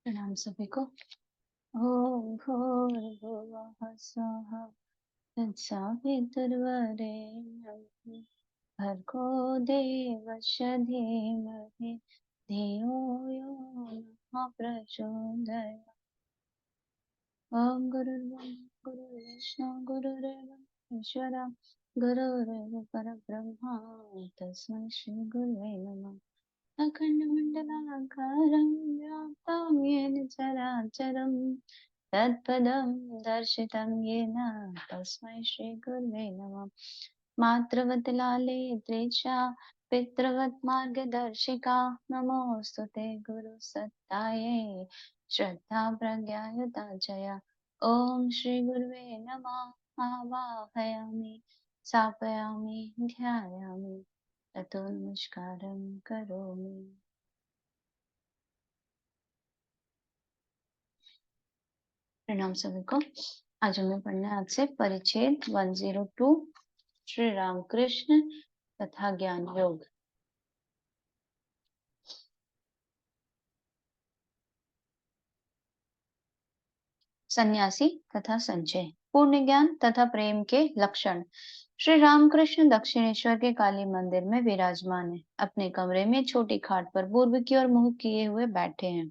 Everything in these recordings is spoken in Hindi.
प्रणाम सभी को। ॐ भूर्भुवः स्वः तत्सवितुर्वरेण्यं भर्गो देवस्य धीमहि धियो यो नः प्रचोदयात्। ॐ गुरुर्ब्रह्मा गुरुर्विष्णु गुरुर्देवो ईश्वरः गुरुरेव परब्रह्म तस्मै श्री गुरुवे नमः। अखण्डमण्डलाकारं व्याप्तं येन चराचरं तत्पदं दर्शितं येन तस्मै श्रीगुरुवे नमः। मातृवत् लाले त्रिशा पितृवत् मार्गदर्शिका नमोऽस्तु ते गुरुसत्तायै श्रद्धा प्रज्ञायुता चया। ॐ श्रीगुरुवे नमः। आवाहयामि स्थापयामि ध्यायामि ततो नमस्कारं करोमि। प्रणाम सभी को। आज हमें पढ़ना है आपसे परिच्छेद 102 श्री रामकृष्ण तथा ज्ञान योग। सन्यासी तथा संचय, पूर्ण ज्ञान तथा प्रेम के लक्षण। श्री रामकृष्ण दक्षिणेश्वर के काली मंदिर में विराजमान है। अपने कमरे में छोटी खाट पर पूर्व की ओर मुंह किए हुए बैठे हैं।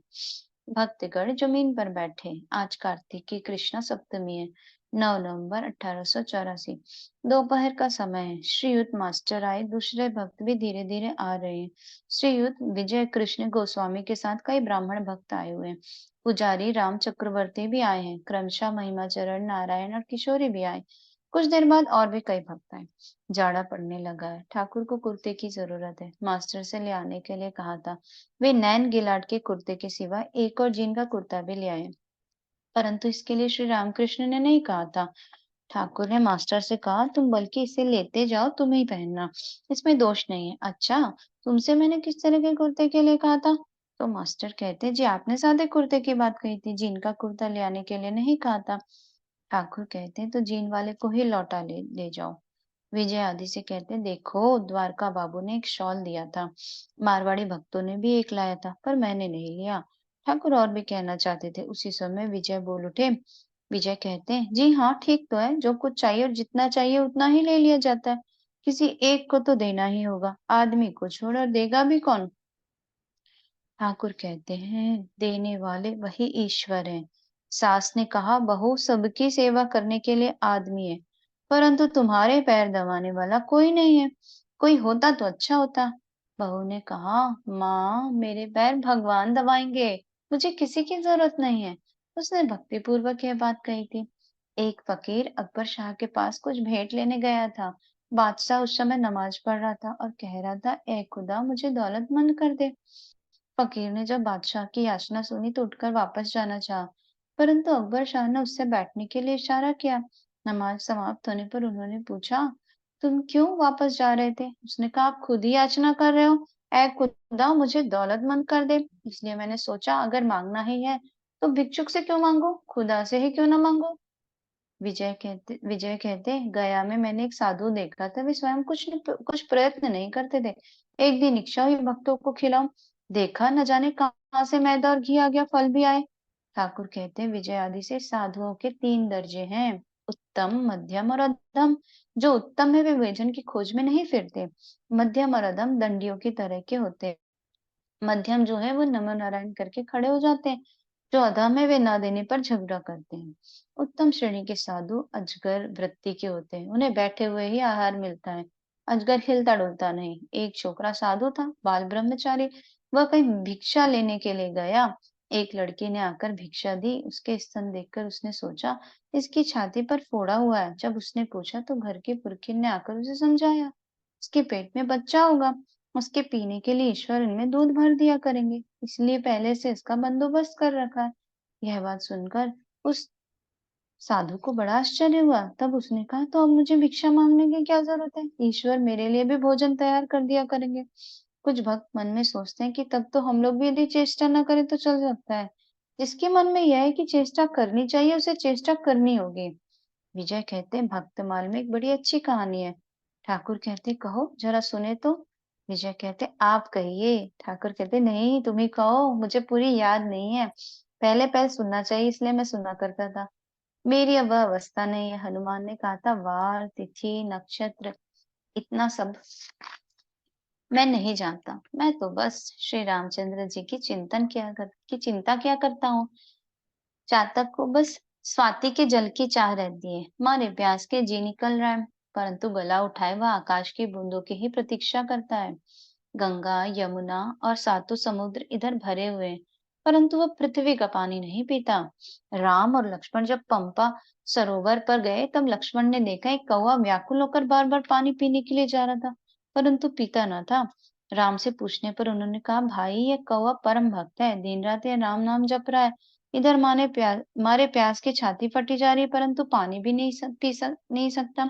भक्तगण जमीन पर बैठे। आज कार्तिक की कृष्णा सप्तमी है, 9 नवंबर 1884। दोपहर का समय है। श्रीयुत मास्टर आए, दूसरे भक्त भी धीरे धीरे आ रहे हैं। श्रीयुत विजय कृष्ण गोस्वामी के साथ कई ब्राह्मण भक्त आए हुए हैं। पुजारी राम चक्रवर्ती भी आए हैं। क्रमशः महिमाचरण, नारायण और किशोरी भी आए। कुछ देर बाद और भी कई भक्त आए। जाड़ा पड़ने लगा है। ठाकुर को कुर्ते की जरूरत है। मास्टर से ले आने के लिए कहा था। वे नैन गिलाट के कुर्ते के सिवा एक और जीन का कुर्ता भी ले आए, परंतु इसके लिए श्री रामकृष्ण ने नहीं कहा था। ठाकुर ने मास्टर से कहा, तुम बल्कि इसे लेते जाओ, तुम्हें ही पहनना, इसमें दोष नहीं है। अच्छा, तुमसे मैंने किस तरह के कुर्ते के लिए कहा था? तो मास्टर कहते, जी आपने सादे कुर्ते की बात कही थी, जीन का कुर्ता ले आने के लिए नहीं कहा था। ठाकुर कहते, तो जीन वाले को ही लौटा ले जाओ। विजय आदि से कहते, देखो द्वारका बाबू ने एक शॉल दिया था, मारवाड़ी भक्तों ने भी एक लाया था, पर मैंने नहीं लिया। ठाकुर और भी कहना चाहते थे, उसी समय विजय बोल उठे। विजय कहते हैं, जी हाँ, ठीक तो है, जो कुछ चाहिए और जितना चाहिए उतना ही ले लिया जाता है। किसी एक को तो देना ही होगा, आदमी को छोड़ और देगा भी कौन? ठाकुर कहते हैं, देने वाले वही ईश्वर हैं। सास ने कहा, बहू सबकी सेवा करने के लिए आदमी है, परंतु तुम्हारे पैर दबाने वाला कोई नहीं है। कोई होता तो अच्छा होता। बहू ने कहा, माँ मेरे पैर भगवान दबाएंगे, मुझे किसी की जरूरत नहीं है। उसने भक्ति पूर्वक यह बात कही थी। एक फकीर अकबर शाह के पास कुछ भेंट लेने गया था। बादशाह उस समय नमाज पढ़ रहा था और कह रहा था, ए खुदा मुझे दौलतमंद कर दे। फकीर ने जब बादशाह की याचना सुनी तो उठकर वापस जाना चाहा, परंतु अकबर शाह ने उससे बैठने के लिए इशारा किया। नमाज समाप्त होने पर उन्होंने पूछा, तुम क्यों वापस जा रहे थे? उसने कहा, आप खुद ही याचना कर रहे हो, ऐ खुदा मुझे दौलतमंद कर दे, इसलिए मैंने सोचा अगर मांगना ही है तो भिक्षुक से क्यों मांगो, खुदा से ही क्यों ना मांगो। विजय कहते, गया में मैंने एक साधु देखा था, वे स्वयं कुछ प्रयत्न नहीं करते थे। एक दिन इच्छा हुई भक्तों को खिलाऊं, देखा न जाने कहाँ से मैदा और घी आ गया, फल भी आए। ठाकुर कहते हैं, विजय आदि से साधुओं के 3 दर्जे हैं, उत्तम, मध्यम और अधम। जो उत्तम है वे व्यंजन की खोज में नहीं फिरते। मध्यम और अधम दंडियों की तरह के होते हैं। मध्यम जो है वो नमो नारायण करके खड़े हो जाते हैं। जो अधम है वे ना देने पर झगड़ा करते हैं। उत्तम श्रेणी के साधु अजगर वृत्ति के होते हैं, उन्हें बैठे हुए ही आहार मिलता है। अजगर हिलता डुलता नहीं। एक छोकरा साधु था, बाल ब्रह्मचारी। वह कहीं भिक्षा लेने के लिए गया। एक लड़की ने आकर भिक्षा दी। उसके स्तन देखकर उसने सोचा, इसकी छाती पर फोड़ा हुआ है। जब उसने पूछा तो घर के पुरखिन ने आकर उसे समझाया, इसके पेट में बच्चा होगा, उसके पीने के लिए ईश्वर इनमें दूध भर दिया करेंगे, इसलिए पहले से इसका बंदोबस्त कर रखा है। यह बात सुनकर उस साधु को बड़ा आश्चर्य हुआ। तब उसने कहा, तो अब मुझे भिक्षा मांगने की क्या जरूरत है, ईश्वर मेरे लिए भी भोजन तैयार कर दिया करेंगे। कुछ भक्त मन में सोचते हैं कि तब तो हम लोग भी यदि चेष्टा न करें तो चल सकता है। जिसके मन में यह है कि चेष्टा करनी चाहिए, उसे चेष्टा करनी होगी। विजय कहते, भक्तमाल में एक बड़ी अच्छी कहानी है। ठाकुर कहते, कहो जरा सुने तो। विजय कहते, आप कहिए। ठाकुर कहते, नहीं तुम ही कहो, मुझे पूरी याद नहीं है। पहले पहल सुनना चाहिए इसलिए मैं सुना करता था। मेरी अब वह अवस्था नहीं है। हनुमान ने कहा था, वार, तिथि, नक्षत्र इतना सब मैं नहीं जानता। मैं तो बस श्री रामचंद्र जी की चिंता क्या करता हूँ। चातक को बस स्वाति के जल की चाह रहती है। मारे प्यास के जी निकल रहा है, परंतु गला उठाए वह आकाश की बूंदों की ही प्रतीक्षा करता है। गंगा, यमुना और सातों समुद्र इधर भरे हुए हैं, परंतु वह पृथ्वी का पानी नहीं पीता। राम और लक्ष्मण जब पंपा सरोवर पर गए, तब लक्ष्मण ने देखा एक कौवा व्याकुल होकर बार बार पानी पीने के लिए जा रहा था, परंतु पीता न था। राम से पूछने पर उन्होंने कहा, भाई ये कौवा परम भक्त है, दिन रात ये राम नाम जप रहा है। इधर मारे प्यास की छाती फटी जा रही है, परंतु पानी भी नहीं सकता।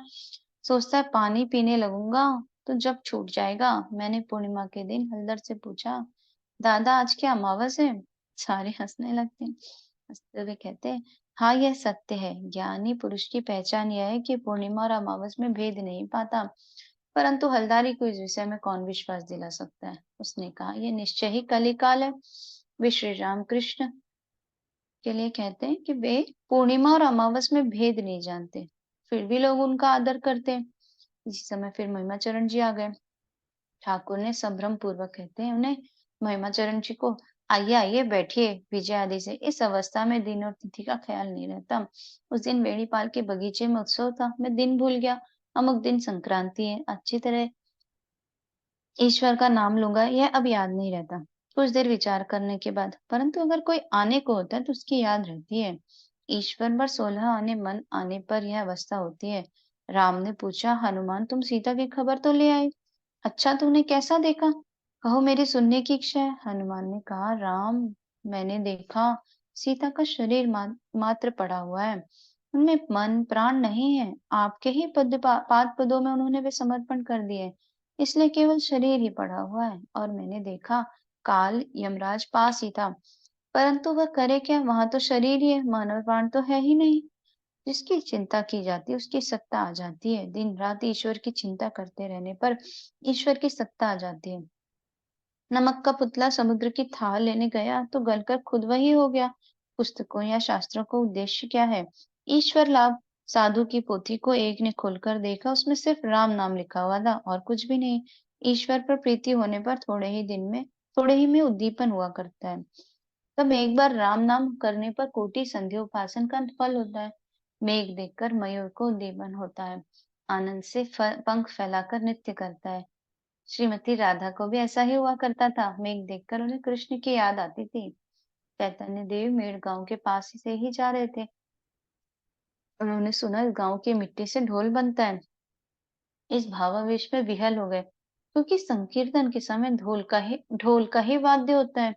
सोचता है पानी पीने लगूंगा तो जब छूट जाएगा। मैंने पूर्णिमा के दिन हलदर से पूछा, दादा आज क्या अमावस है? सारे हंसने लगते हैं। हंसते हुए कहते हैं, हाँ यह सत्य है। ज्ञानी पुरुष की पहचान यह है कि पूर्णिमा और अमावस में भेद नहीं पाता। परंतु हलदारी को इस विषय में कौन विश्वास दिला सकता है? उसने कहा, यह निश्चय ही कलिकाल है। वे श्री राम कृष्ण के लिए कहते हैं कि वे पूर्णिमा और अमावस में भेद नहीं जानते, फिर भी लोग उनका आदर करते हैं। इसी समय फिर महिमाचरण जी आ गए। ठाकुर ने संभ्रम पूर्वक कहते हैं उन्हें, महिमाचरण जी को, आइए आइए बैठिए। विजय आदि से इस अवस्था में दिन और तिथि का ख्याल नहीं रहता। उस दिन बेड़ीपाल के बगीचे में उत्सव था, मैं दिन भूल गया। अमुक दिन संक्रांति है, अच्छी तरह ईश्वर का नाम लूंगा, यह अब याद नहीं रहता। कुछ देर विचार करने के बाद, परंतु अगर कोई आने को होता है तो उसकी याद रहती है। ईश्वर पर 16 आने मन आने पर यह अवस्था होती है। राम ने पूछा, हनुमान तुम सीता की खबर तो ले आए? अच्छा तूने कैसा देखा? कहो मेरी सुनने की इच्छा है। हनुमान ने कहा, राम मैंने देखा सीता का शरीर मात्र पड़ा हुआ है, उनमें मन प्राण नहीं है। आपके ही पाद पदों में उन्होंने वे समर्पण कर दिए, इसलिए केवल शरीर ही पड़ा हुआ है। और मैंने देखा काल यमराज पास ही था, परंतु वह करे क्या, वहां तो शरीर ही है, मानव प्राण तो है ही नहीं। जिसकी चिंता की जाती है उसकी सत्ता आ जाती है। दिन रात ईश्वर की चिंता करते रहने पर ईश्वर की सत्ता आ जाती है। नमक का पुतला समुद्र की थाल लेने गया तो गलकर खुद वही हो गया। पुस्तकों या शास्त्रों का उद्देश्य क्या है? ईश्वर लाभ। साधु की पोथी को एक ने खोलकर देखा, उसमें सिर्फ राम नाम लिखा हुआ था और कुछ भी नहीं। ईश्वर पर प्रीति होने पर थोड़े ही में उद्दीपन हुआ करता है। तब एक बार राम नाम करने पर कोटि संध्या उपासन का फल होता है। मेघ देखकर मयूर को उद्दीपन होता है, आनंद से पंख फैलाकर नृत्य करता है। श्रीमती राधा को भी ऐसा ही हुआ करता था। मेघ देखकर उन्हें कृष्ण की याद आती थी। चैतन्य देव मेड़ गांव के पास से ही जा रहे थे। उन्होंने सुना इस गांव की मिट्टी से ढोल बनता है। इस भावावेश में विहल हो गए, क्योंकि संकीर्तन के समय ढोल का ही वाद्य होता है।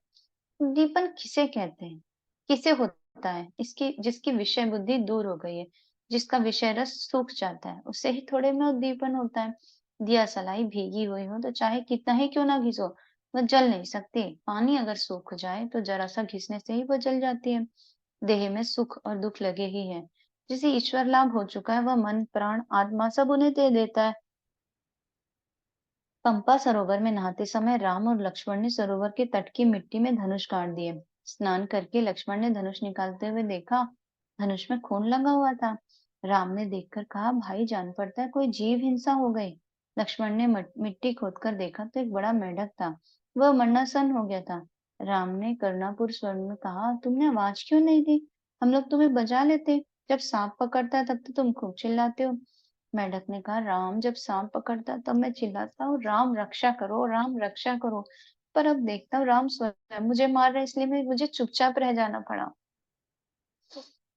उद्दीपन किसे कहते हैं? किसे होता है? इसकी जिसकी विषय बुद्धि दूर हो गई है, जिसका विषय रस सूख जाता है, उससे ही थोड़े में उद्दीपन होता है। दिया सलाई भीगी हुई हो तो चाहे कितना ही क्यों ना घिसो, वह जल नहीं सकती। पानी अगर सूख जाए तो जरा सा घिसने से ही वह जल जाती है। देह में सुख और दुख लगे ही हैं। जिसे ईश्वर लाभ हो चुका है वह मन प्राण आत्मा सब उन्हें दे देता है। पंपा सरोवर में नहाते समय राम और लक्ष्मण ने सरोवर के तट की मिट्टी में धनुष गाड़ दिए। स्नान करके लक्ष्मण ने धनुष निकालते हुए देखा, धनुष में खून लगा हुआ था। राम ने देखकर कहा, भाई जान पड़ता है कोई जीव हिंसा हो गई। लक्ष्मण ने मिट्टी खोदकर देखा तो एक बड़ा मेढक था, वह मरनासन हो गया था। राम ने करुणापुर स्वर में कहा, तुमने आवाज क्यों नहीं दी? हम लोग तुम्हें बजा लेते। जब सांप पकड़ता है तब तो तुम खूब चिल्लाते हो। मेंढक ने कहा, राम जब सांप पकड़ता तब मैं चिल्लाता हूँ, राम रक्षा करो, राम रक्षा करो। पर अब देखता हूँ राम स्वयं मुझे मार रहे, इसलिए मुझे चुपचाप रह जाना पड़ा।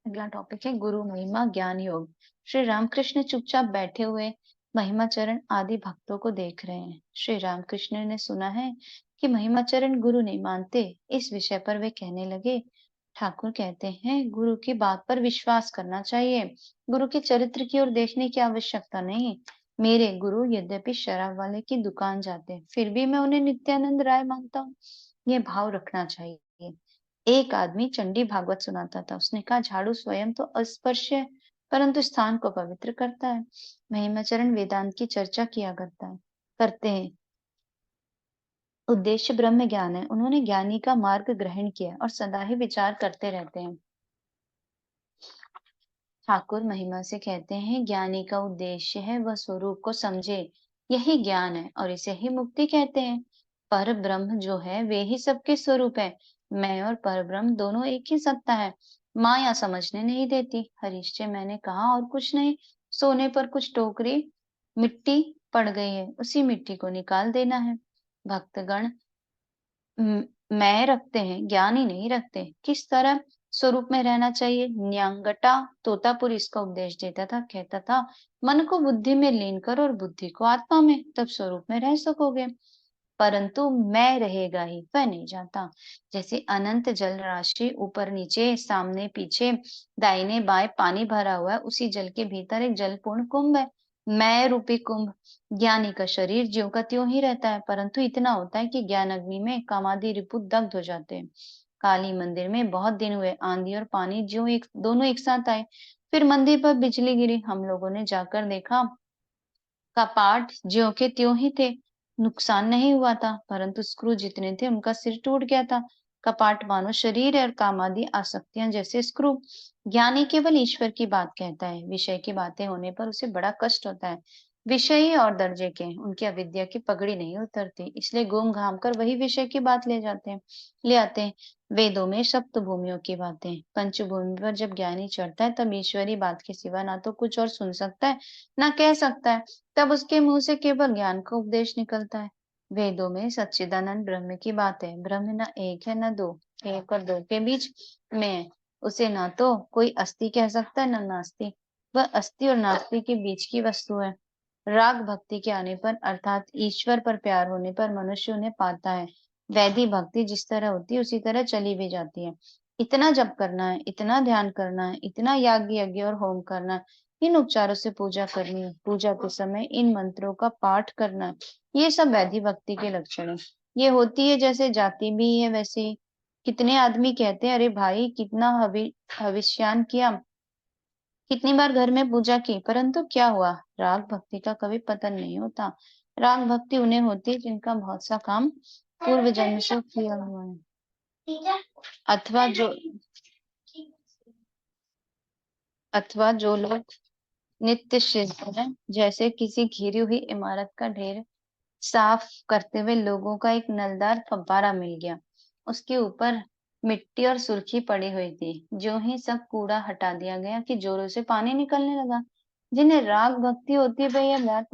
अगला टॉपिक है गुरु महिमा ज्ञान योग। श्री रामकृष्ण चुपचाप बैठे हुए महिमाचरण आदि भक्तों को देख रहे हैं। श्री रामकृष्ण ने सुना है कि महिमाचरण गुरु नहीं मानते। इस विषय पर वे कहने लगे, ठाकुर कहते हैं गुरु की बात पर विश्वास करना चाहिए, गुरु के चरित्र की ओर देखने की आवश्यकता नहीं। मेरे गुरु यद्यपि शराब वाले की दुकान जाते हैं, फिर भी मैं उन्हें नित्यानंद राय मानता हूँ। ये भाव रखना चाहिए। एक आदमी चंडी भागवत सुनाता था। उसने कहा, झाड़ू स्वयं तो अस्पर्श है, परंतु स्थान को पवित्र करता है। महिमाचरण वेदांत की चर्चा किया करते हैं। उद्देश्य ब्रह्म ज्ञान है। उन्होंने ज्ञानी का मार्ग ग्रहण किया और सदा ही विचार करते रहते हैं। ठाकुर महिमा से कहते हैं, ज्ञानी का उद्देश्य है वह स्वरूप को समझे, यही ज्ञान है और इसे ही मुक्ति कहते हैं। पर ब्रह्म जो है वे ही सबके स्वरूप है। मैं और पर ब्रह्म दोनों एक ही सत्ता है। माया समझने नहीं देती। हरीश, मैंने कहा और कुछ नहीं। सोने पर कुछ टोकरी मिट्टी पड़ गई है, उसी मिट्टी को निकाल देना है। भक्तगण मैं रखते हैं, ज्ञानी नहीं रखते। किस तरह स्वरूप में रहना चाहिए? न्यांगटा तोतापुरी इसका उपदेश देता था, कहता था, मन को बुद्धि में लीन करो और बुद्धि को आत्मा में, तब स्वरूप में रह सकोगे। परंतु मैं रहेगा ही, वह नहीं जाता। जैसे अनंत जल राशि ऊपर नीचे सामने पीछे दाहिने बाएं पानी भरा हुआ है, उसी जल के भीतर एक जलपूर्ण कुंभ है, मैं रूपी कुंभ। ज्ञानी का शरीर ज्यों का त्यों ही रहता है, परंतु इतना होता है कि ज्ञान अग्नि में कामादि रिपु दग्ध हो जाते हैं। काली मंदिर में बहुत दिन हुए, आंधी और पानी ज्यों दोनों एक साथ आए। फिर मंदिर पर बिजली गिरी। हम लोगों ने जाकर देखा, कपाट ज्यों के त्यों ही थे, नुकसान नहीं हुआ था, परंतु स्क्रू जितने थे उनका सिर टूट गया था। कपाट मानो शरीर है और कामादि आसक्तियां जैसे स्क्रू। ज्ञानी केवल ईश्वर की बात कहता है, विषय की बातें होने पर उसे बड़ा कष्ट होता है। विषयी और दर्जे के उनकी अविद्या की पगड़ी नहीं उतरती, इसलिए घूम घाम कर वही विषय की बात ले आते हैं। वेदों में सप्त भूमियों की बातें, पंचभूमि पर जब ज्ञानी चढ़ता है तब ईश्वरी बात के सिवा ना तो कुछ और सुन सकता है, ना कह सकता है। तब उसके मुंह से केवल ज्ञान का उपदेश निकलता है। वेदों में सच्चिदानंद ब्रह्म की बात है। ब्रह्म न एक है न दो, एक और दो के बीच में है। उसे ना तो कोई अस्थि कह सकता है न नास्ति। वह अस्थि और नास्ति के बीच की वस्तु है। राग भक्ति के आने पर अर्थात ईश्वर पर प्यार होने पर मनुष्य उन्हें पाता है। वैधि भक्ति जिस तरह होती है उसी तरह चली भी जाती है। इतना जप करना है, इतना ध्यान करना है, इतना याग यज्ञ और होम करना है, इन उपचारों से पूजा करनी है, पूजा के समय इन मंत्रों का पाठ करना है, ये सब वैधि भक्ति के लक्षण है। ये होती है जैसे जाती भी है वैसे ही। कितने आदमी कहते हैं, अरे भाई कितना हविष्यान किया, कितनी बार घर में पूजा की, परंतु क्या हुआ? राग भक्ति का कभी पतन नहीं होता। राग भक्ति उन्हें होती है जिनका बहुत सा काम पूर्व जन्म से किया हुआ है, अथवा जो जो लोग नित्य सिद्ध है। जैसे किसी घिरी हुई इमारत का ढेर साफ करते हुए लोगों का एक नलदार फव्वारा मिल गया। उसके ऊपर मिट्टी और सुर्खी पड़ी हुई थी। जो ही सब कूड़ा हटा दिया गया कि जोरों से पानी निकलने लगा। जिन्हें राग भक्ति होती है वे यह बात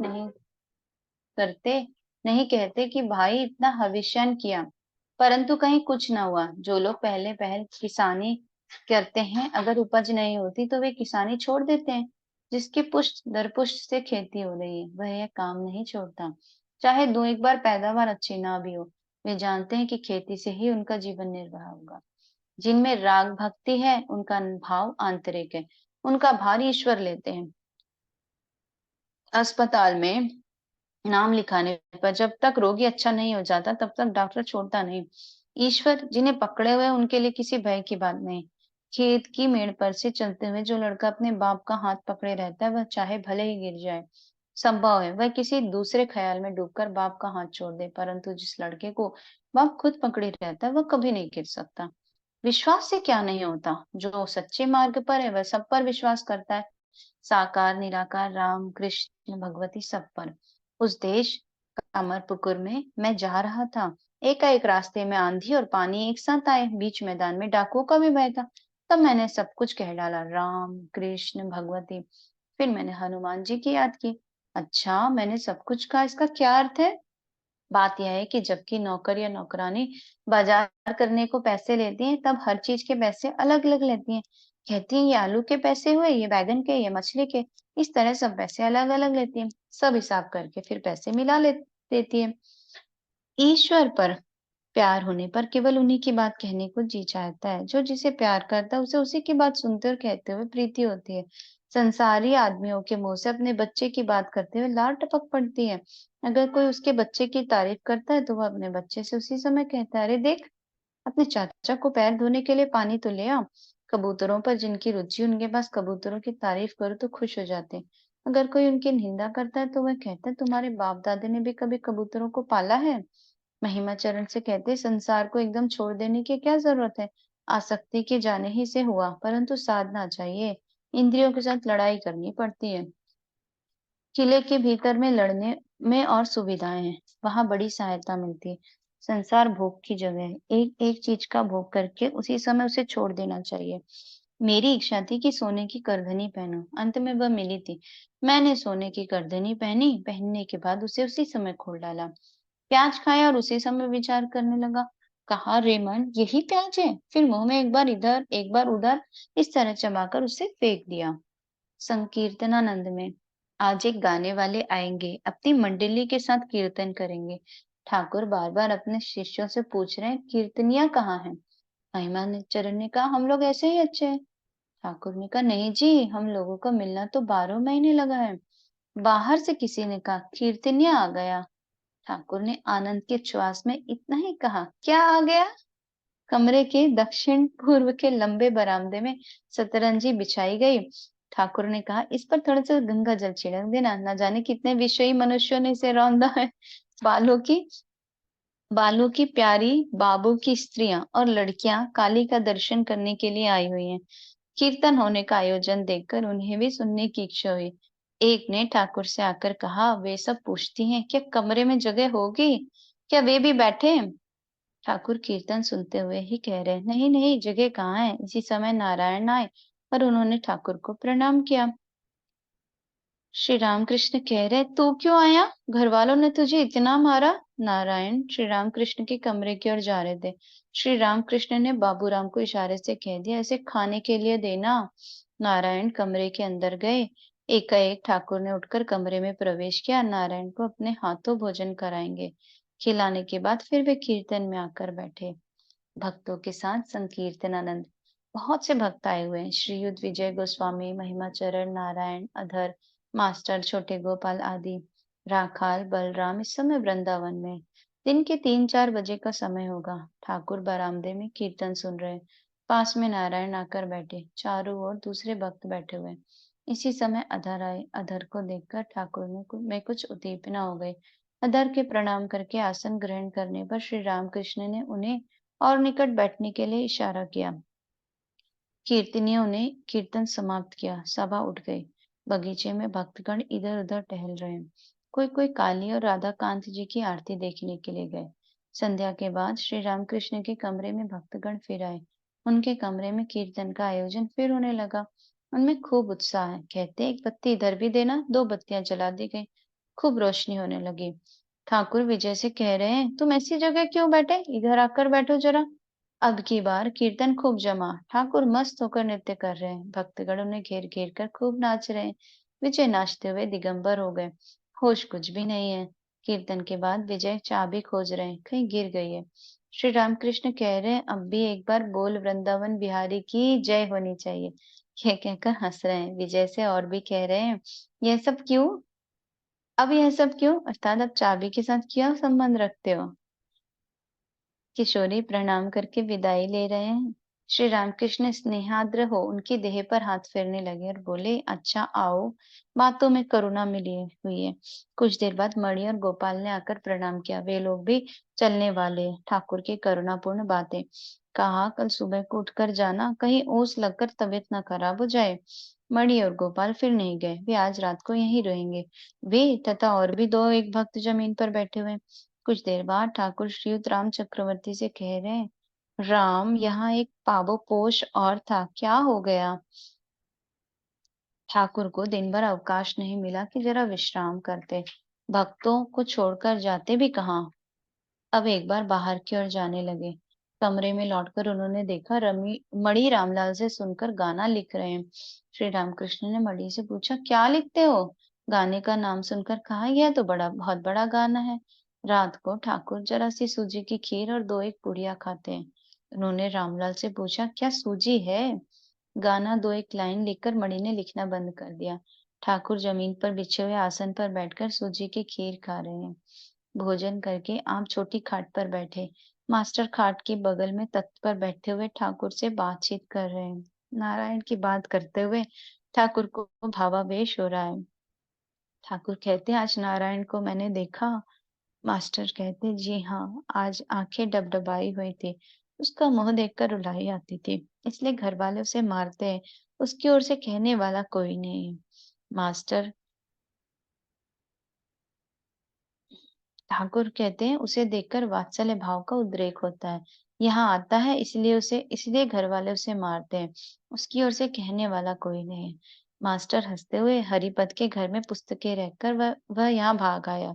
करते नहीं कहते कि भाई इतना हविष्यन किया, परंतु कहीं कुछ ना हुआ। जो लोग पहले पहल किसानी करते हैं, अगर उपज नहीं होती तो वे किसानी छोड़ देते हैं। जिसके पुष्ट दर पुष्ट से खेती हो रही है वह यह काम नहीं छोड़ता, चाहे दो एक बार पैदावार अच्छी ना भी हो। वे जानते हैं कि खेती से ही उनका जीवन निर्वाह होगा। जिनमें राग भक्ति है उनका भाव आंतरिक है, उनका भार ईश्वर लेते हैं। अस्पताल में नाम लिखाने पर जब तक रोगी अच्छा नहीं हो जाता तब तक डॉक्टर छोड़ता नहीं। ईश्वर जिन्हें पकड़े हुए उनके लिए किसी भय की बात नहीं। खेत की मेड़ पर से चलते हुए जो लड़का अपने बाप का हाथ पकड़े रहता है वह चाहे भले ही गिर जाए, संभव है वह किसी दूसरे ख्याल में डूबकर बाप का हाथ छोड़ दे, परंतु जिस लड़के को बाप खुद पकड़े रहता है वह कभी नहीं गिर सकता। विश्वास से क्या नहीं होता? जो सच्चे मार्ग पर है वह सब पर विश्वास करता है, साकार निराकार राम कृष्ण भगवती सब पर। उस देश अमरपुकुर में मैं जा रहा था। एकाएक रास्ते में आंधी और पानी एक साथ आए। बीच मैदान में डाकुओं का भी भय था। तब मैंने सब कुछ कह डाला, राम कृष्ण भगवती। फिर मैंने हनुमान जी की याद की। अच्छा, मैंने सब कुछ कहा, इसका क्या अर्थ है? बात यह है कि जबकि नौकर या नौकरानी बाजार करने को पैसे लेती हैं, तब हर चीज के पैसे अलग अलग लेती हैं। कहती हैं ये आलू के पैसे हुए, ये बैगन के, ये मछली के। इस तरह सब पैसे अलग अलग लेती हैं। सब हिसाब करके फिर पैसे मिला ले देती है। ईश्वर पर प्यार होने पर केवल उन्हीं की बात कहने को जी चाहता है। जो जिसे प्यार करता है उसे उसी की बात सुनते और कहते हुए प्रीति होती है। संसारी आदमियों के मुंह से अपने बच्चे की बात करते हुए लार टपक पड़ती है। अगर कोई उसके बच्चे की तारीफ करता है तो वह अपने बच्चे से उसी समय कहता है, अरे देख, अपने चाचा को पैर धोने के लिए पानी तो ले आ। कबूतरों पर जिनकी रुचि, उनके पास कबूतरों की तारीफ करो तो खुश हो जाते हैं। अगर कोई उनकी निंदा करता है तो वह कहता है, तुम्हारे बाप दादे ने भी कभी कबूतरों को पाला है? महिमाचरण से कहते, संसार को एकदम छोड़ देने की क्या जरूरत है? आसक्ति के जाने ही से हुआ, परंतु साधना चाहिए। इंद्रियों के साथ लड़ाई करनी पड़ती है। किले के भीतर में लड़ने में और सुविधाएं हैं, वहां बड़ी सहायता मिलती है। संसार भोग की जगह है, एक एक चीज का भोग करके उसी समय उसे छोड़ देना चाहिए। मेरी इच्छा थी कि सोने की करधनी पहनूं, अंत में वह मिली थी। मैंने सोने की करधनी पहनी, पहनने के बाद उसे उसी समय खोल डाला। प्याज खाया और उसी समय विचार करने लगा। कहा, रे मन, यही प्याज है? फिर मुंह में एक बार इधर एक बार उधर इस तरह चबाकर उसे फेंक दिया। संकीर्तनानंद में, आज एक गाने वाले आएंगे, अपनी मंडली के साथ कीर्तन करेंगे। ठाकुर बार बार अपने शिष्यों से पूछ रहे हैं, कीर्तनिया कहाँ है? महिमाचरण ने कहा, हम लोग ऐसे ही अच्छे हैं। ठाकुर ने कहा, नहीं जी, हम लोगों का मिलना तो 12 महीने लगा है। बाहर से किसी ने कहा, कीर्तनिया आ गया। ठाकुर ने आनंद के श्वास में इतना ही कहा, क्या आ गया? कमरे के दक्षिण पूर्व के लंबे बरामदे में सतरंजी बिछाई गई। ठाकुर ने कहा, इस पर थोड़ा सा गंगा जल छिड़क देना, न जाने कितने विषयी मनुष्यों ने इसे रौंदा है। बालों की बालों की प्यारी बाबू की स्त्रियां और लड़कियां काली का दर्शन करने के लिए आई हुई हैं। कीर्तन होने का आयोजन देखकर उन्हें भी सुनने की इच्छा हुई। एक ने ठाकुर से आकर कहा, वे सब पूछती हैं, क्या कमरे में जगह होगी? क्या वे भी बैठे? ठाकुर कीर्तन सुनते हुए ही कह रहे, नहीं नहीं, जगह कहाँ है? इसी समय नारायण आए और उन्होंने ठाकुर को प्रणाम किया। श्री रामकृष्ण कह रहे, तू क्यों आया? घर वालों ने तुझे इतना मारा? नारायण श्री रामकृष्ण के कमरे की ओर जा रहे थे। श्री रामकृष्ण ने बाबूराम को इशारे से कह दिया, इसे खाने के लिए देना। नारायण कमरे के अंदर गए। एकाएक ठाकुर ने उठकर कमरे में प्रवेश किया। नारायण को अपने हाथों भोजन कराएंगे। खिलाने के बाद फिर वे कीर्तन में आकर बैठे। भक्तों के साथ संकीर्तनानंद। बहुत से भक्त आए हुए हैं। श्रीयुत विजय गोस्वामी, महिमाचरण, नारायण, अधर, मास्टर छोटे गोपाल आदि। राखाल बलराम इस समय वृंदावन में। दिन के 3-4 बजे का समय होगा। ठाकुर बरामदे में कीर्तन सुन रहे। पास में नारायण आकर बैठे। चारों ओर दूसरे भक्त बैठे हुए। इसी समय अधर आए। अधर को देखकर ठाकुर में कुछ उद्दीपना हो गई। अधर के प्रणाम करके आसन ग्रहण करने पर श्री रामकृष्ण ने उन्हें और निकट बैठने के लिए इशारा किया। कीर्तनियों ने कीर्तन समाप्त किया। सभा उठ गई। बगीचे में भक्तगण इधर उधर टहल रहे हैं। कोई कोई काली और राधा कांत जी की आरती देखने के लिए गए। संध्या के बाद श्री रामकृष्ण के कमरे में भक्तगण फिर आए। उनके कमरे में कीर्तन का आयोजन फिर होने लगा। उनमें खूब उत्साह है। कहते, एक बत्ती इधर भी देना। 2 बत्तियां जला दी गई। खूब रोशनी होने लगी। ठाकुर विजय से कह रहे हैं, तुम ऐसी जगह क्यों बैठे? इधर आकर बैठो जरा। अब की बार कीर्तन खूब जमा। ठाकुर मस्त होकर नृत्य कर रहे हैं। भक्तगण उन्हें घेर घेर कर खूब नाच रहे हैं। विजय नाचते हुए दिगंबर हो गए। होश कुछ भी नहीं है। कीर्तन के बाद विजय चाबी खोज रहे हैं, कहीं गिर गई है। श्री रामकृष्ण कह रहे हैं, अब भी एक बार बोल, वृंदावन बिहारी की जय होनी चाहिए। यह कहकर हंस रहे हैं। विजय से और भी कह रहे हैं, यह सब क्यों? अब यह सब क्यों? अर्थात अब चाबी के साथ क्या संबंध रखते हो? किशोरी प्रणाम करके विदाई ले रहे हैं। श्री रामकृष्ण स्नेहाद्र हो उनकी देह पर हाथ फेरने लगे और बोले, अच्छा आओ। बातों में करुणा मिली हुई है। कुछ देर बाद मणि और गोपाल ने आकर प्रणाम किया। वे लोग भी चलने वाले हैं। ठाकुर की करुणापूर्ण बातें। कहा, कल सुबह को उठकर जाना, कहीं ओस लगकर तबीयत न खराब हो जाए। मणि और गोपाल फिर नहीं गए। वे आज रात को यहीं रहेंगे। वे तथा और भी 2-1 भक्त जमीन पर बैठे हुए। कुछ देर बाद ठाकुर श्रीयुत राम चक्रवर्ती से कह रहे हैं, राम, यहाँ एक पाबोपोश और था, क्या हो गया? ठाकुर को दिन भर अवकाश नहीं मिला कि जरा विश्राम करते। भक्तों को छोड़कर जाते भी कहाँ। अब एक बार बाहर की ओर जाने लगे। कमरे में लौटकर उन्होंने देखा, रमी मणि रामलाल से सुनकर गाना लिख रहे हैं। श्री रामकृष्ण ने मणि से पूछा, क्या लिखते हो? गाने का नाम सुनकर कहा, यह तो बहुत बड़ा गाना है। रात को ठाकुर जरा सी सूजी की खीर और 2-1 पुड़िया खाते हैं। उन्होंने रामलाल से पूछा, क्या सूजी है? गाना 2-1 लाइन लिखकर मणि ने लिखना बंद कर दिया। ठाकुर जमीन पर बिछे हुए आसन पर बैठकर सूजी की खीर खा रहे हैं। भोजन करके आप छोटी खाट पर बैठे। मास्टर खाट के बगल में तख्त पर बैठे हुए ठाकुर से बातचीत कर रहे हैं। नारायण की बात करते हुए ठाकुर को भावावेश हो रहा है। ठाकुर कहते हैं, आज नारायण को मैंने देखा। मास्टर कहते, जी हाँ, आज आंखें डबडबाई हुई थी। उसका मुंह देखकर रुलाई आती थी, इसलिए घर वाले उसे मारते हैं। उसकी ओर से कहने वाला कोई नहीं। मास्टर ठाकुर कहते हैं, उसे देखकर वात्सल्य भाव का उद्रेक होता है। यहाँ आता है इसलिए घर वाले उसे मारते हैं। उसकी ओर से कहने वाला कोई नहीं। मास्टर हंसते हुए हरिपद के घर में पुस्तकें रखकर वह यहाँ भाग आया।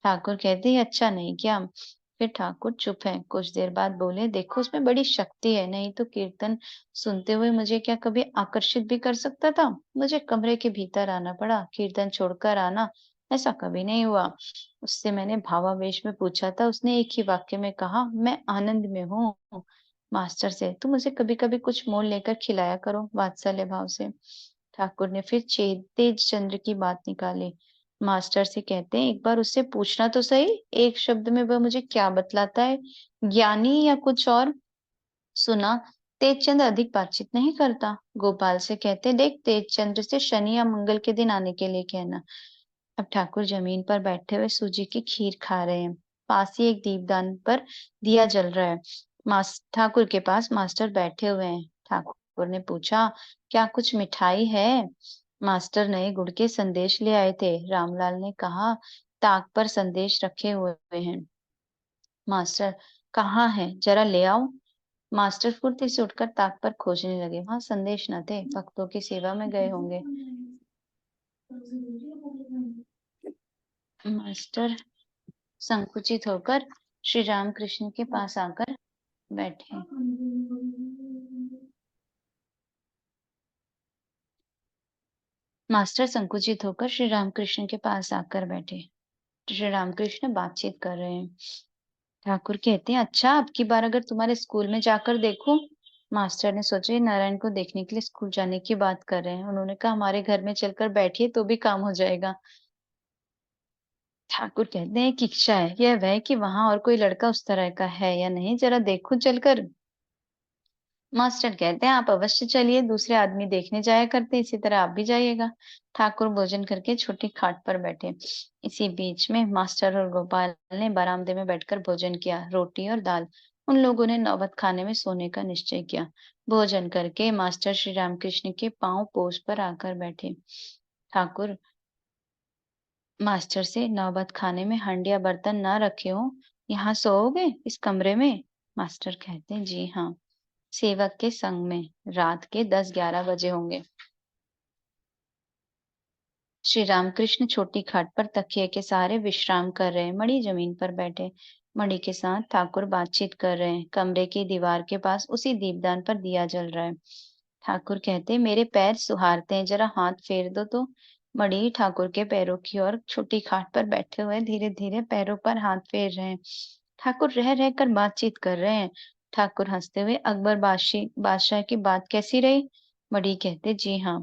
ठाकुर कहते, ये अच्छा नहीं क्या? फिर ठाकुर चुप है। कुछ देर बाद बोले, देखो उसमें बड़ी शक्ति है, नहीं तो कीर्तन सुनते हुए मुझे क्या कभी आकर्षित भी कर सकता था? मुझे कमरे के भीतर आना पड़ा, कीर्तन छोड़कर आना ऐसा कभी नहीं हुआ। उससे मैंने भावावेश में पूछा था, उसने एक ही वाक्य में कहा, मैं आनंद में हूँ। मास्टर से, तुम मुझे कभी कभी कुछ मोल लेकर खिलाया करो, वात्सल्य भाव से। ठाकुर ने फिर तेज चंद्र की बात निकाली। मास्टर से कहते हैं, एक बार उससे पूछना तो सही, एक शब्द में वह मुझे क्या बतलाता है, ज्ञानी या कुछ और? सुना, तेजचंद अधिक बातचीत नहीं करता। गोपाल से कहते, देख तेजचंद्र से शनि या मंगल के दिन आने के लिए कहना। अब ठाकुर जमीन पर बैठे हुए सूजी की खीर खा रहे हैं। पास ही एक दीपदान पर दिया जल रहा है। ठाकुर के पास मास्टर बैठे हुए हैं। ठाकुर ने पूछा, क्या कुछ मिठाई है? मास्टर नए गुड़ के संदेश ले आए थे। रामलाल ने कहा, ताक पर संदेश रखे हुए हैं। मास्टर, कहाँ है, जरा ले आओ। मास्टर फुर्ती से उठकर ताक पर खोजने लगे। वहां संदेश न थे, भक्तों की सेवा में गए होंगे। मास्टर संकुचित होकर श्री रामकृष्ण के पास आकर बैठे। मास्टर संकुचित होकर श्री रामकृष्ण के पास आकर बैठे। श्री रामकृष्ण बातचीत कर रहे हैं। ठाकुर कहते हैं, अच्छा अब की बार अगर तुम्हारे स्कूल में जाकर देखूं। मास्टर ने सोचा, ये नारायण को देखने के लिए स्कूल जाने की बात कर रहे हैं। उन्होंने कहा, हमारे घर में चलकर बैठिए तो भी काम हो जाएगा। ठाकुर कहते हैं, एक इच्छा है, यह वह कि वहां और कोई लड़का उस तरह का है या नहीं, जरा देखो चलकर। मास्टर कहते हैं, आप अवश्य चलिए, दूसरे आदमी देखने जाया करते, इसी तरह आप भी जाइएगा। ठाकुर भोजन करके छोटी खाट पर बैठे। इसी बीच में मास्टर और गोपाल ने बरामदे में बैठकर भोजन किया, रोटी और दाल। उन लोगों ने नौबत खाने में सोने का निश्चय किया। भोजन करके मास्टर श्री रामकृष्ण के पांव पोष पर आकर बैठे। ठाकुर मास्टर से, नौबत खाने में हंडिया बर्तन ना रखे हो, यहाँ सोओगे इस कमरे में? मास्टर कहते हैं, जी हाँ, सेवक के संग में। रात के 10-11 बजे होंगे। श्री रामकृष्ण छोटी खाट पर तकिए के सहारे विश्राम कर रहे हैं। मणि जमीन पर बैठे मणि के साथ ठाकुर बातचीत कर रहे हैं। कमरे की दीवार के पास उसी दीपदान पर दिया जल रहा है। ठाकुर कहते हैं, मेरे पैर सुहारते हैं, जरा हाथ फेर दो तो। मणि ठाकुर के पैरों की ओर छोटी खाट पर बैठे हुए धीरे धीरे पैरों पर हाथ फेर रहे हैं। ठाकुर रह रहकर बातचीत कर रहे हैं। ठाकुर हंसते हुए, अकबर बादशाह की बात कैसी रही? मणि कहते, जी हाँ।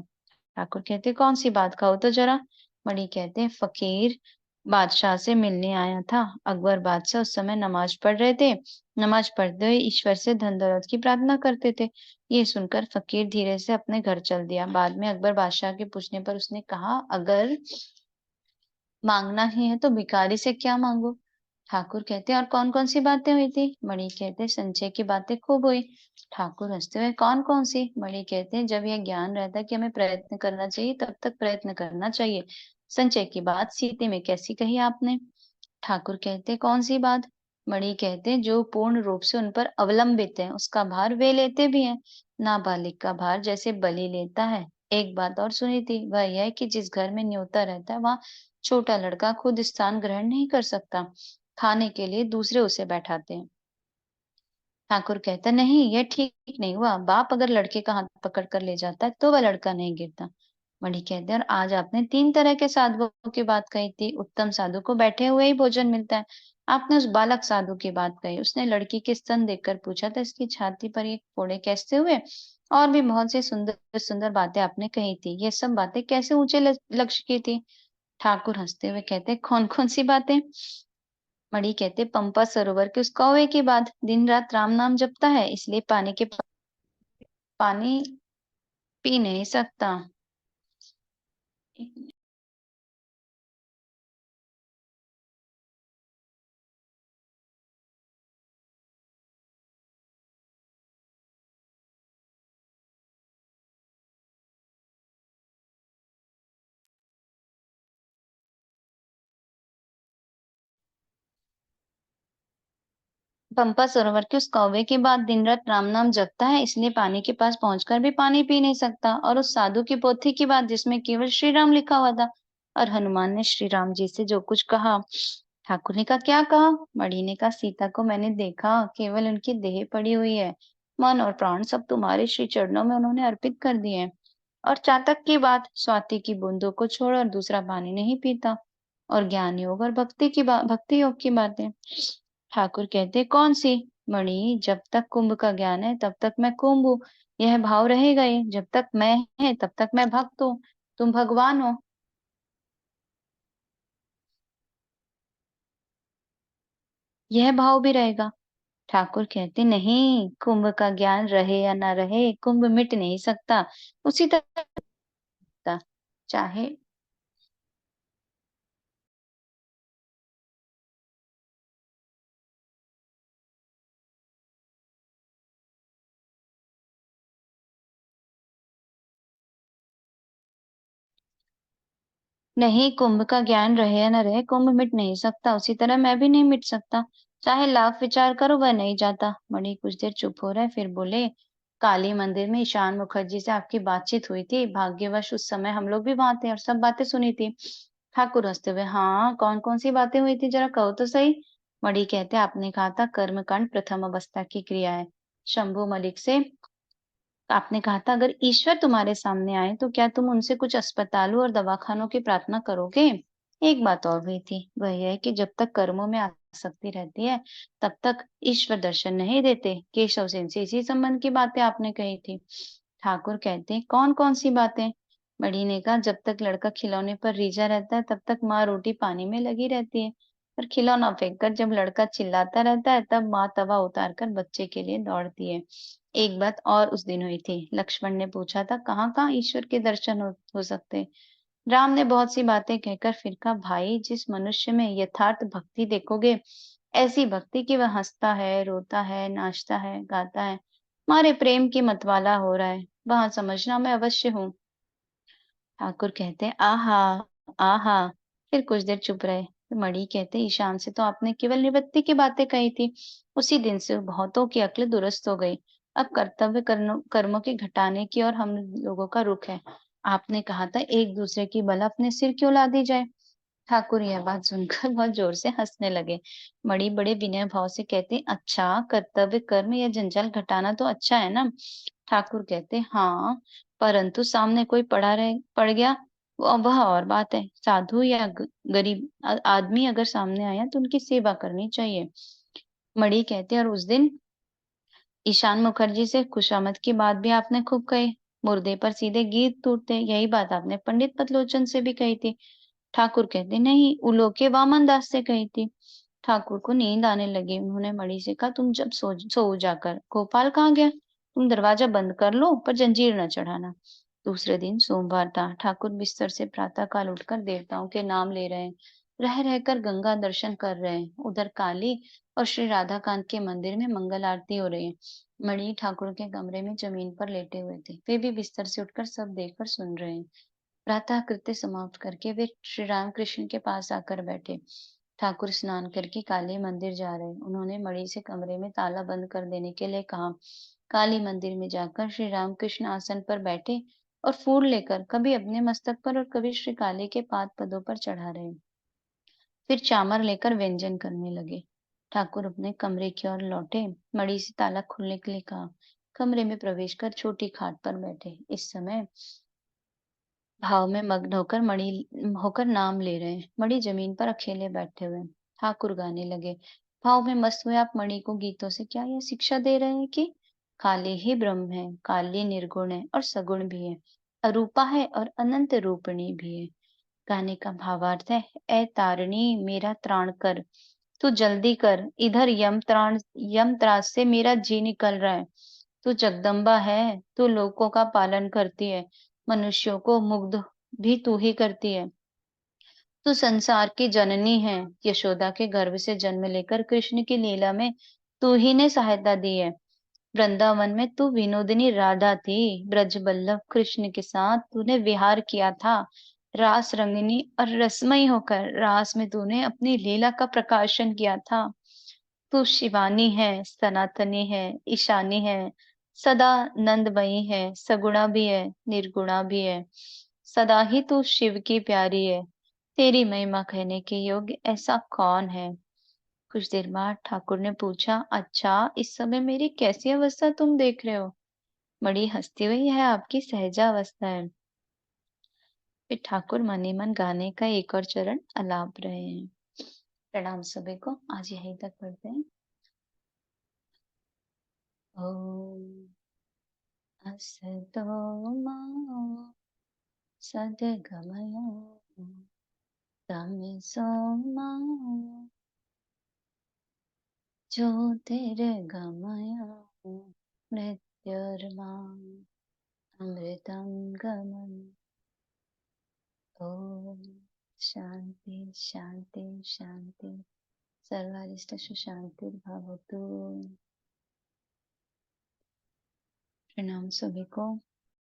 ठाकुर कहते, कौन सी बात, कहो तो जरा। मणि कहते हैं, फकीर बादशाह से मिलने आया था। अकबर बादशाह उस समय नमाज पढ़ रहे थे। नमाज पढ़ते हुए ईश्वर से धन दौलत की प्रार्थना करते थे। ये सुनकर फकीर धीरे से अपने घर चल दिया। बाद में अकबर बादशाह के पूछने पर उसने कहा, अगर मांगना ही है तो भिखारी से क्या मांगो? ठाकुर कहते, और कौन कौन सी बातें हुई थी? मणि कहते, संचय की बातें खूब हुई। ठाकुर हंसते हुए, कौन कौन सी? मणि कहते हैं, जब यह ज्ञान रहता है कि हमें प्रयत्न करना चाहिए तब तक प्रयत्न करना चाहिए। संचय की बात सीते में कैसी कही आपने? ठाकुर कहते, कौन सी बात? मणि कहते, जो पूर्ण रूप से उन पर अवलंबित है उसका भार वे लेते भी हैं। नाबालिग का भार जैसे बलि लेता है। एक बात और सुनी थी, वह यह कि जिस घर में न्योता रहता है वहां छोटा लड़का खुद स्थान ग्रहण नहीं कर सकता। खाने के लिए दूसरे उसे बैठाते हैं। ठाकुर कहता, नहीं यह ठीक नहीं हुआ। बाप अगर लड़के का हाथ पकड़ कर ले जाता है तो वह लड़का नहीं गिरता। मणि कहते हैं, और आज आपने 3 तरह के साधुओं की बात कही थी। उत्तम साधु को बैठे हुए ही भोजन मिलता है। आपने उस बालक साधु की बात कही, उसने लड़की के स्तन देखकर पूछा था, इसकी छाती पर ये फोड़े कैसे हुए? और भी बहुत सी सुंदर सुंदर बातें आपने कही थी। ये सब बातें कैसे ऊंचे लक्ष्य की थी? ठाकुर हंसते हुए कहते, कौन कौन सी बातें? मणि कहते, पंपा सरोवर के उस कौवे की बात। दिन रात राम नाम जपता है, इसलिए पानी पी नहीं सकता। पंपा सरोवर के उस कौवे के बाद दिन रात राम नाम जपता है, इसलिए पानी के पास पहुंचकर भी पानी पी नहीं सकता। और उस साधु की पोथी की बात जिसमें केवल श्री राम लिखा हुआ था, और हनुमान ने श्री राम जी से जो कुछ कहा। ठाकुर ने कहा, क्या कहा? मणि ने कहा, सीता को मैंने देखा, केवल उनकी देह पड़ी हुई है, मन और प्राण सब तुम्हारे श्री चरणों में उन्होंने अर्पित कर दिए हैं। और चातक की बात, स्वाति की बूंदों को छोड़ और दूसरा पानी नहीं पीता। और ज्ञान योग और भक्ति योग की बातें। ठाकुर कहते, कौन सी? मणि, जब तक कुंभ का ज्ञान है तब तक मैं कुंभ हूँ, यह भाव रहेगा ही। जब तक मैं है तब तक मैं भक्त हूँ, तुम भगवान हो, यह भाव भी रहेगा। ठाकुर कहते, नहीं, कुंभ का ज्ञान रहे या ना रहे, कुंभ मिट नहीं सकता, उसी तरह था। चाहे नहीं, कुंभ का ज्ञान रहे या न रहे, कुंभ मिट नहीं सकता, उसी तरह मैं भी नहीं मिट सकता। चाहे लाख विचार करो, वह नहीं जाता। मणि कुछ देर चुप हो रहे, फिर बोले, काली मंदिर में ईशान मुखर्जी से आपकी बातचीत हुई थी, भाग्यवश उस समय हम लोग भी वहां थे और सब बातें सुनी थी। ठाकुर हंसते हुए, हाँ, कौन कौन सी बातें हुई थी, जरा कहो तो सही। मणि कहते, आपने कहा था कर्मकांड प्रथम अवस्था की क्रिया है। शंभु मलिक से आपने कहा था, अगर ईश्वर तुम्हारे सामने आए तो क्या तुम उनसे कुछ अस्पतालों और दवाखानों की प्रार्थना करोगे? एक बात और भी थी, वह यह है कि जब तक कर्मों में आसक्ति रहती है तब तक ईश्वर दर्शन नहीं देते। केशव सिंह से इसी संबंध की बातें आपने कही थी। ठाकुर कहते हैं, कौन कौन सी बातें? बड़ी ने कहा, जब तक लड़का खिलौने पर रीझा रहता है तब तक माँ रोटी पानी में लगी रहती है, पर खिलौना फेंक कर जब लड़का चिल्लाता रहता है तब माँ तवा उतार कर बच्चे के लिए दौड़ती है। एक बात और उस दिन हुई थी, लक्ष्मण ने पूछा था, कहाँ कहाँ ईश्वर के दर्शन हो सकते। राम ने बहुत सी बातें कहकर फिर कहा, भाई, जिस मनुष्य में यथार्थ भक्ति देखोगे, ऐसी भक्ति कि वह हंसता है, रोता है, नाचता है, गाता है, मारे प्रेम की मतवाला हो रहा है, वहां समझना मैं अवश्य हूँ। ठाकुर कहते, आहा, आहा। फिर कुछ देर चुप रहे, फिर मणि कहते, ईशान से तो आपने केवल निवृत्ति की बातें कही थी, उसी दिन से बहुतों की अक्ल दुरुस्त हो गई। अब कर्तव्य कर्मों की घटाने की और हम लोगों का रुख है। आपने कहा था, एक दूसरे की बला अपने सिर क्यों ला दी जाए। ठाकुर यह बात सुनकर बहुत जोर से हंसने लगे। मणि बड़े विनय भाव से कहते, अच्छा, कर्तव्य कर्म या जंजाल घटाना तो अच्छा है ना। ठाकुर कहते, हाँ, परंतु सामने कोई पड़ गया, वह और बात है। साधु या गरीब आदमी अगर सामने आया तो उनकी सेवा करनी चाहिए। मणि कहते, और उस दिन ईशान मुखर्जी से खुशामद की बात भी आपने खूब कही, मुर्दे पर सीधे गीत टूटते, यही बात आपने पंडित पतलोचन से भी कही थी। ठाकुर कहते, नहीं, उलोके वामन दास से कही थी। ठाकुर को नींद आने लगी, उन्होंने मणि से कहा, तुम जब सो जाकर। गोपाल कहाँ गया? तुम दरवाजा बंद कर लो, पर जंजीर न चढ़ाना। दूसरे दिन सोमवार था। ठाकुर बिस्तर से प्रातःकाल उठकर देवताओं के नाम ले रहे हैं, रह रहकर गंगा दर्शन कर रहे हैं। उधर काली और श्री राधा कांत के मंदिर में मंगल आरती हो रही है। मणि ठाकुर के कमरे में जमीन पर लेटे हुए थे, वे भी बिस्तर से उठकर सब देखकर सुन रहे हैं। प्रातः कृत्य समाप्त करके वे श्री राम कृष्ण के पास आकर बैठे। ठाकुर स्नान करके काली मंदिर जा रहे। उन्होंने मणि से कमरे में ताला बंद कर देने के लिए कहा। काली मंदिर में जाकर श्री राम कृष्ण आसन पर बैठे और फूल लेकर कभी अपने मस्तक पर और कभी श्री काली के पाद पदों पर चढ़ा रहे। फिर चामर लेकर व्यंजन करने लगे। ठाकुर अपने कमरे की ओर लौटे, मणि से ताला खोलने के लिए कहा। कमरे में प्रवेश कर छोटी खाट पर बैठे। इस समय भाव में मग्न होकर नाम ले रहे हैं। मणि जमीन पर अकेले बैठे हुए हैं। ठाकुर गाने लगे। भाव में मस्त हुए आप मणि को गीतों से क्या यह शिक्षा दे रहे हैं कि काली ही ब्रह्म है, काली निर्गुण है और सगुण भी है, अरूपा है और अनंत रूपिणी भी है। गाने का भावार्थ है, ए तारिणी, मेरा त्राण कर, तू जल्दी कर, इधर यम त्रास से मेरा जी निकल रहा है। तू जगदम्बा है, तू लोकों का पालन करती है, मनुष्यों को मुग्ध भी तू ही करती है। तू संसार की जननी है, यशोदा के गर्भ से जन्म लेकर कृष्ण की लीला में तू ही ने सहायता दी है। वृंदावन में तू विनोदिनी राधा थी, ब्रज बल्लभ कृष्ण के साथ तूने विहार किया था। रास रंगिनी और रसमयी होकर रास में तूने अपनी लीला का प्रकाशन किया था। तू शिवानी है, सनातनी है, ईशानी है, सदा नंदमयी है, सगुणा भी है, निर्गुणा भी है। सदा ही तू शिव की प्यारी है। तेरी महिमा कहने के योग्य ऐसा कौन है? कुछ देर बाद ठाकुर ने पूछा, अच्छा, इस समय मेरी कैसी अवस्था तुम देख रहे हो? बड़ी हंसती हुई है, आपकी सहजा अवस्था है। फिर ठाकुर मन ही मन गाने का एक और चरण अलाप रहे हैं। प्रणाम सभी को, आज यहीं तक पढ़ते हैं। ओम असतो मा सद्गमय तमसो मा ज्योतिर्गमय मृत्युर्मा अमृतं गमन। ओम शांति शांति शांति। सर्वारिष्टसु शांतिर्भवतु। प्रणाम सभी को।